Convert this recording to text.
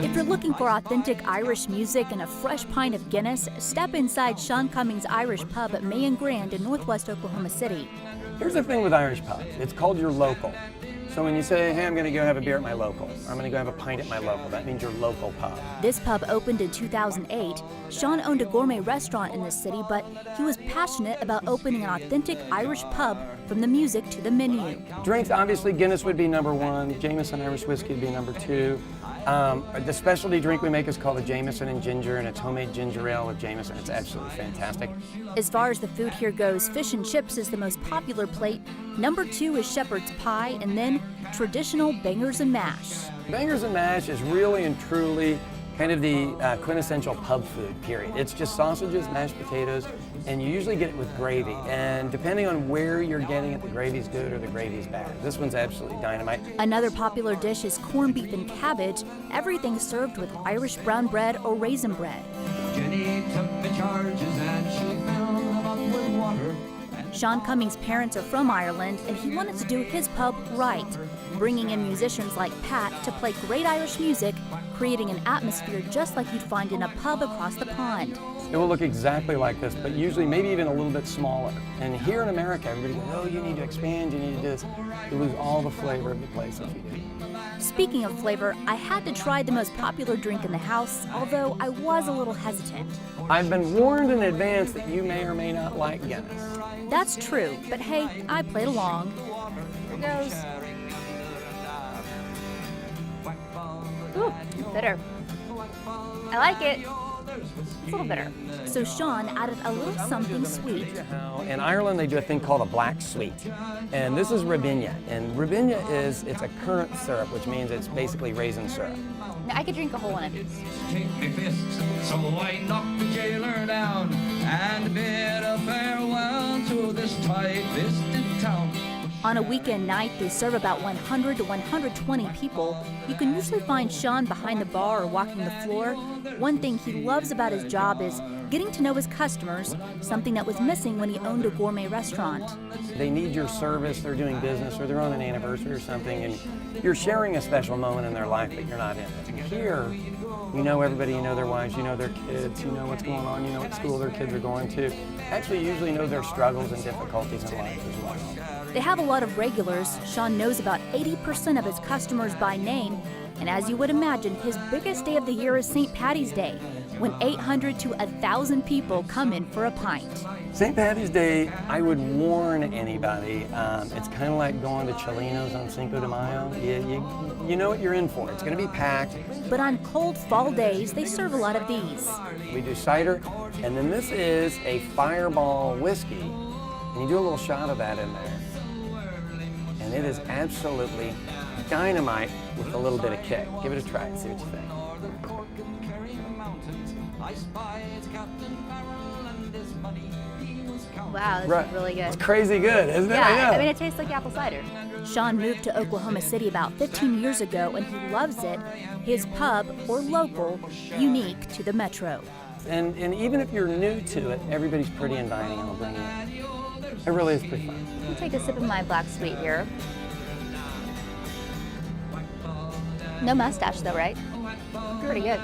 If you're looking for authentic Irish music and a fresh pint of Guinness, step inside Sean Cummings Irish Pub at May and Grand in northwest Oklahoma City. Here's the thing with Irish pubs. It's called your local. So when you say, hey, I'm going to go have a beer at my local, or I'm going to go have a pint at my local, that means your local pub. This pub opened in 2008. Sean owned a gourmet restaurant in this city, but he was passionate about opening an authentic Irish pub from the music to the menu. Drinks, obviously Guinness would be number one, Jameson Irish whiskey would be number two. The specialty drink we make is called a Jameson and Ginger, and it's homemade ginger ale with Jameson. It's absolutely fantastic. As far as the food here goes, fish and chips is the most popular plate. Number two is shepherd's pie, and then traditional bangers and mash. Bangers and mash is really and truly kind of the quintessential pub food, period. It's just sausages, mashed potatoes, and you usually get it with gravy. And depending on where you're getting it, the gravy's good or the gravy's bad. This one's absolutely dynamite. Another popular dish is corned beef and cabbage, everything served with Irish brown bread or raisin bread. Jenny took the charges and she filled them up with water. Sean Cummings' parents are from Ireland, and he wanted to do his pub right, bringing in musicians like Pat to play great Irish music, creating an atmosphere just like you'd find in a pub across the pond. It will look exactly like this, but usually maybe even a little bit smaller. And here in America, everybody goes, oh, you need to expand, you need to do this. You lose all the flavor of the place if you do. Speaking of flavor, I had to try the most popular drink in the house, although I was a little hesitant. I've been warned in advance that you may or may not like Guinness. That's true, but hey, I played along. Here goes. Ooh, bitter. I like it. It's a little bitter. So Sean added a little something sweet. In Ireland, they do a thing called a black sweet. And this is Ribena. And Ribena it's a currant syrup, which means it's basically raisin syrup. Now, I could drink a whole one of these. Take me fists, so I knocked the jailer down and bid a farewell to this tight-fisted town. On a weekend night, they serve about 100 to 120 people. You can usually find Sean behind the bar or walking the floor. One thing he loves about his job is getting to know his customers, something that was missing when he owned a gourmet restaurant. They need your service, they're doing business, or they're on an anniversary or something, and you're sharing a special moment in their life, but you're not in it. And here, you know everybody, you know their wives, you know their kids, you know what's going on, you know what school their kids are going to. Actually, you usually know their struggles and difficulties in life as well. They have a lot of regulars. Sean knows about 80% of his customers by name. And as you would imagine, his biggest day of the year is St. Patty's Day, when 800 to 1,000 people come in for a pint. St. Patty's Day, I would warn anybody, it's kind of like going to Cholinos on Cinco de Mayo. You know what you're in for. It's going to be packed. But on cold fall days, they serve a lot of these. We do cider, and then this is a Fireball whiskey, and you do a little shot of that in there. And it is absolutely dynamite with a little bit of kick. Give it a try and see what you think. Wow, this is really good. It's crazy good, isn't it? Yeah, I mean, it tastes like apple cider. Sean moved to Oklahoma City about 15 years ago, and he loves it. His pub, or local, unique to the metro. And even if you're new to it, everybody's pretty inviting and will bring you in. It really is pretty fun. I'll take a sip of my black sweet here. No mustache though, right? Pretty good.